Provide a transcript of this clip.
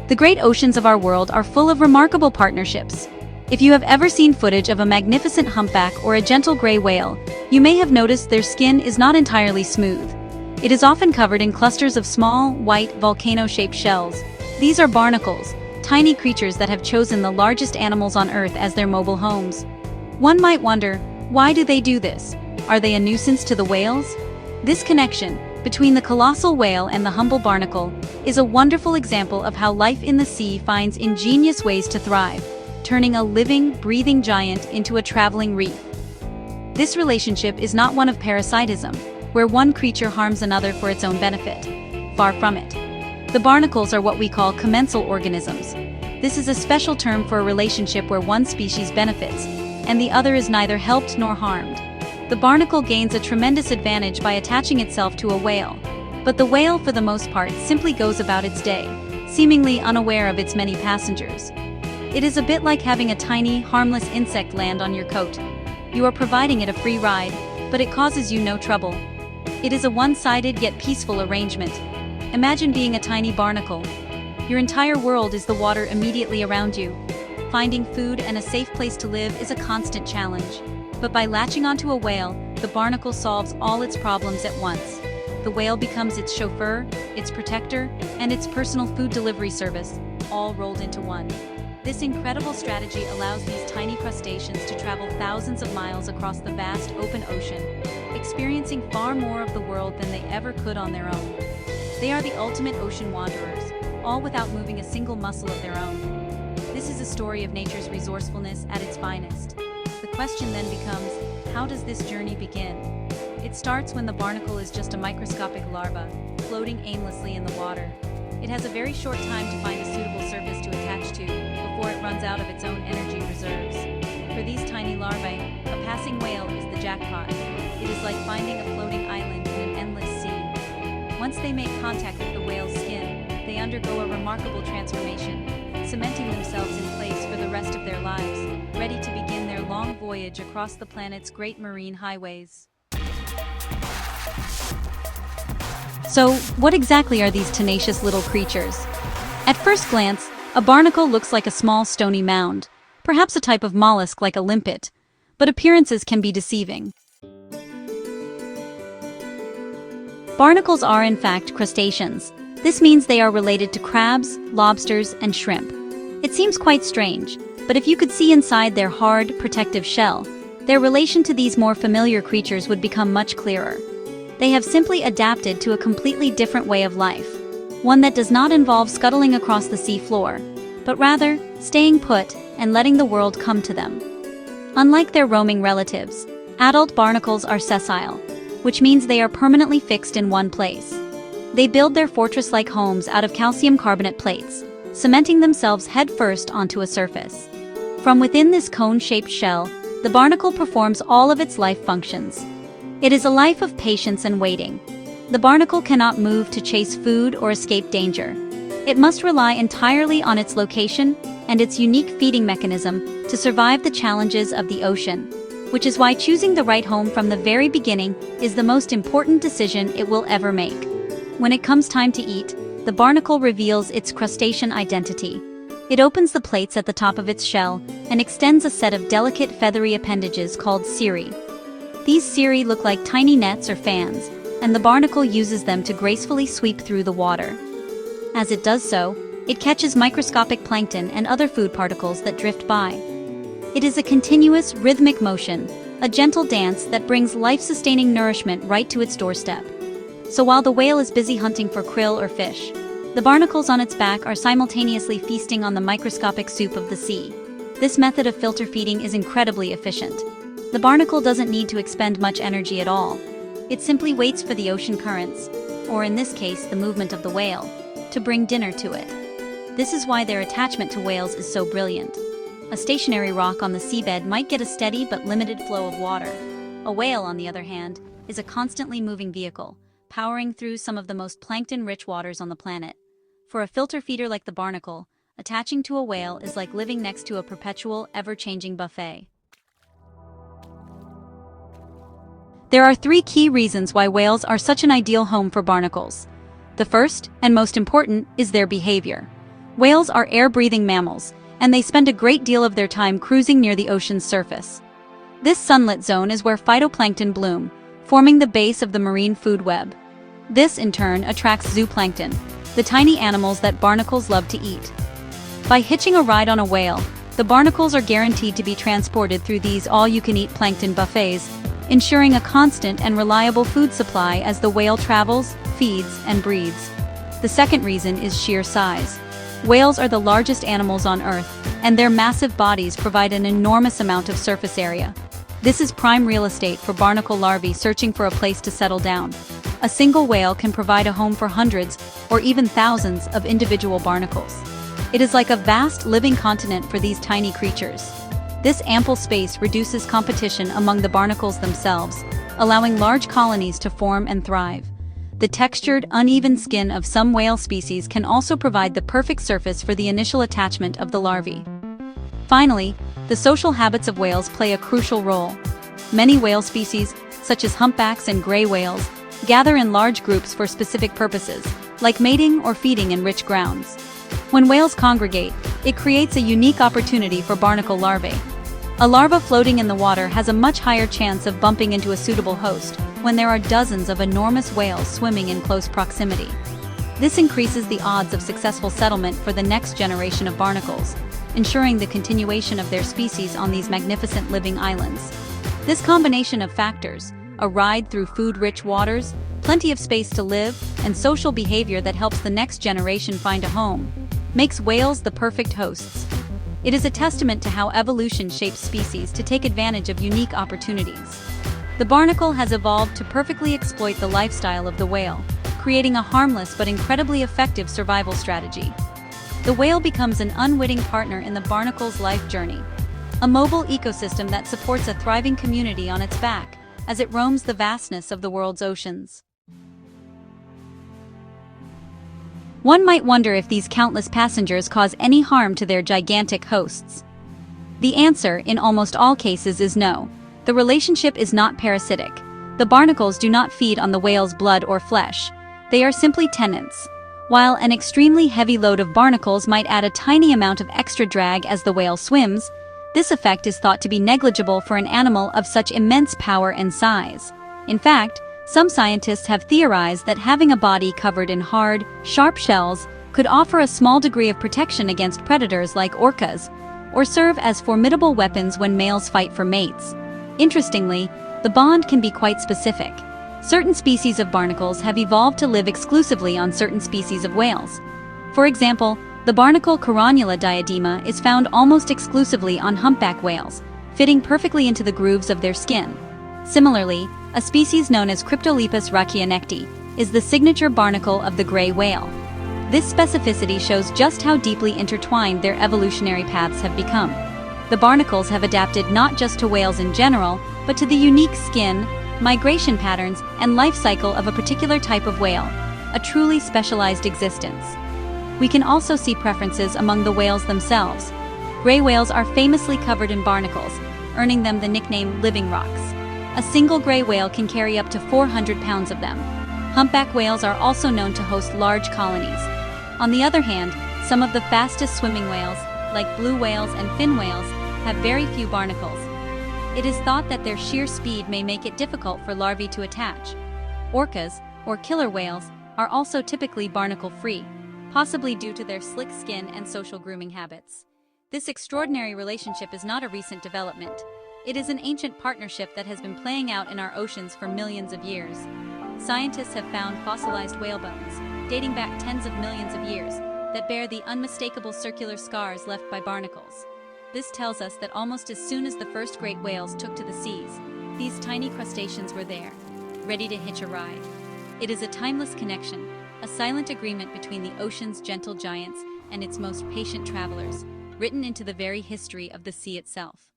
The great oceans of our world are full of remarkable partnerships. If you have ever seen footage of a magnificent humpback or a gentle gray whale, you may have noticed their skin is not entirely smooth. It is often covered in clusters of small, white, volcano-shaped shells. These are barnacles, tiny creatures that have chosen the largest animals on Earth as their mobile homes. One might wonder, why do they do this? Are they a nuisance to the whales? This connection between the colossal whale and the humble barnacle is a wonderful example of how life in the sea finds ingenious ways to thrive, turning a living, breathing giant into a traveling reef. This relationship is not one of parasitism, where one creature harms another for its own benefit. Far from it. The barnacles are what we call commensal organisms. This is a special term for a relationship where one species benefits, and the other is neither helped nor harmed. The barnacle gains a tremendous advantage by attaching itself to a whale, but the whale for the most part simply goes about its day, seemingly unaware of its many passengers. It is a bit like having a tiny, harmless insect land on your coat. You are providing it a free ride, but it causes you no trouble. It is a one-sided yet peaceful arrangement. Imagine being a tiny barnacle. Your entire world is the water immediately around you. Finding food and a safe place to live is a constant challenge. But by latching onto a whale, the barnacle solves all its problems at once. The whale becomes its chauffeur, its protector, and its personal food delivery service, all rolled into one. This incredible strategy allows these tiny crustaceans to travel thousands of miles across the vast open ocean, experiencing far more of the world than they ever could on their own. They are the ultimate ocean wanderers, all without moving a single muscle of their own. This is a story of nature's resourcefulness at its finest. The question then becomes, how does this journey begin? It starts when the barnacle is just a microscopic larva, floating aimlessly in the water. It has a very short time to find a suitable surface to attach to, before it runs out of its own energy reserves. For these tiny larvae, a passing whale is the jackpot. It is like finding a floating island in an endless sea. Once they make contact with the whale's skin, they undergo a remarkable transformation, cementing themselves in place for the rest of their lives, ready to begin their long voyage across the planet's great marine highways. So, what exactly are these tenacious little creatures? At first glance, a barnacle looks like a small stony mound, perhaps a type of mollusk like a limpet, but appearances can be deceiving. Barnacles are in fact crustaceans. This means they are related to crabs, lobsters, and shrimp. It seems quite strange, but if you could see inside their hard, protective shell, their relation to these more familiar creatures would become much clearer. They have simply adapted to a completely different way of life, one that does not involve scuttling across the sea floor, but rather staying put and letting the world come to them. Unlike their roaming relatives, adult barnacles are sessile, which means they are permanently fixed in one place. They build their fortress-like homes out of calcium carbonate plates, cementing themselves headfirst onto a surface. From within this cone-shaped shell, the barnacle performs all of its life functions. It is a life of patience and waiting. The barnacle cannot move to chase food or escape danger. It must rely entirely on its location and its unique feeding mechanism to survive the challenges of the ocean, which is why choosing the right home from the very beginning is the most important decision it will ever make. When it comes time to eat, the barnacle reveals its crustacean identity. It opens the plates at the top of its shell and extends a set of delicate feathery appendages called cirri. These cirri look like tiny nets or fans, and the barnacle uses them to gracefully sweep through the water. As it does so, it catches microscopic plankton and other food particles that drift by. It is a continuous, rhythmic motion, a gentle dance that brings life-sustaining nourishment right to its doorstep. So while the whale is busy hunting for krill or fish, the barnacles on its back are simultaneously feasting on the microscopic soup of the sea. This method of filter feeding is incredibly efficient. The barnacle doesn't need to expend much energy at all. It simply waits for the ocean currents, or in this case the movement of the whale, to bring dinner to it. This is why their attachment to whales is so brilliant. A stationary rock on the seabed might get a steady but limited flow of water. A whale, on the other hand, is a constantly moving vehicle, powering through some of the most plankton-rich waters on the planet. For a filter feeder like the barnacle, attaching to a whale is like living next to a perpetual, ever-changing buffet. There are 3 key reasons why whales are such an ideal home for barnacles. The first, and most important, is their behavior. Whales are air-breathing mammals, and they spend a great deal of their time cruising near the ocean's surface. This sunlit zone is where phytoplankton bloom, forming the base of the marine food web. This, in turn, attracts zooplankton, the tiny animals that barnacles love to eat. By hitching a ride on a whale, the barnacles are guaranteed to be transported through these all-you-can-eat plankton buffets, ensuring a constant and reliable food supply as the whale travels, feeds, and breathes. The second reason is sheer size. Whales are the largest animals on Earth, and their massive bodies provide an enormous amount of surface area. This is prime real estate for barnacle larvae searching for a place to settle down. A single whale can provide a home for hundreds, or even thousands, of individual barnacles. It is like a vast living continent for these tiny creatures. This ample space reduces competition among the barnacles themselves, allowing large colonies to form and thrive. The textured, uneven skin of some whale species can also provide the perfect surface for the initial attachment of the larvae. Finally, the social habits of whales play a crucial role. Many whale species, such as humpbacks and gray whales, gather in large groups for specific purposes, like mating or feeding in rich grounds. When whales congregate, it creates a unique opportunity for barnacle larvae. A larva floating in the water has a much higher chance of bumping into a suitable host when there are dozens of enormous whales swimming in close proximity. This increases the odds of successful settlement for the next generation of barnacles, ensuring the continuation of their species on these magnificent living islands. This combination of factors, a ride through food-rich waters, plenty of space to live, and social behavior that helps the next generation find a home, makes whales the perfect hosts. It is a testament to how evolution shapes species to take advantage of unique opportunities. The barnacle has evolved to perfectly exploit the lifestyle of the whale, creating a harmless but incredibly effective survival strategy. The whale becomes an unwitting partner in the barnacle's life journey, a mobile ecosystem that supports a thriving community on its back as it roams the vastness of the world's oceans. One might wonder if these countless passengers cause any harm to their gigantic hosts. The answer, in almost all cases, is no. The relationship is not parasitic. The barnacles do not feed on the whale's blood or flesh. They are simply tenants. While an extremely heavy load of barnacles might add a tiny amount of extra drag as the whale swims, this effect is thought to be negligible for an animal of such immense power and size. In fact, some scientists have theorized that having a body covered in hard, sharp shells could offer a small degree of protection against predators like orcas, or serve as formidable weapons when males fight for mates. Interestingly, the bond can be quite specific. Certain species of barnacles have evolved to live exclusively on certain species of whales. For example, the barnacle Coronula diadema is found almost exclusively on humpback whales, fitting perfectly into the grooves of their skin. Similarly, a species known as Cryptolepis rachianecti is the signature barnacle of the gray whale. This specificity shows just how deeply intertwined their evolutionary paths have become. The barnacles have adapted not just to whales in general, but to the unique skin, migration patterns, and life cycle of a particular type of whale, a truly specialized existence. We can also see preferences among the whales themselves. Gray whales are famously covered in barnacles, earning them the nickname living rocks. A single gray whale can carry up to 400 pounds of them. Humpback whales are also known to host large colonies. On the other hand, some of the fastest swimming whales, like blue whales and fin whales, have very few barnacles. It is thought that their sheer speed may make it difficult for larvae to attach. Orcas, or killer whales, are also typically barnacle-free, possibly due to their slick skin and social grooming habits. This extraordinary relationship is not a recent development. It is an ancient partnership that has been playing out in our oceans for millions of years. Scientists have found fossilized whale bones, dating back tens of millions of years, that bear the unmistakable circular scars left by barnacles. This tells us that almost as soon as the first great whales took to the seas, these tiny crustaceans were there, ready to hitch a ride. It is a timeless connection, a silent agreement between the ocean's gentle giants and its most patient travelers, written into the very history of the sea itself.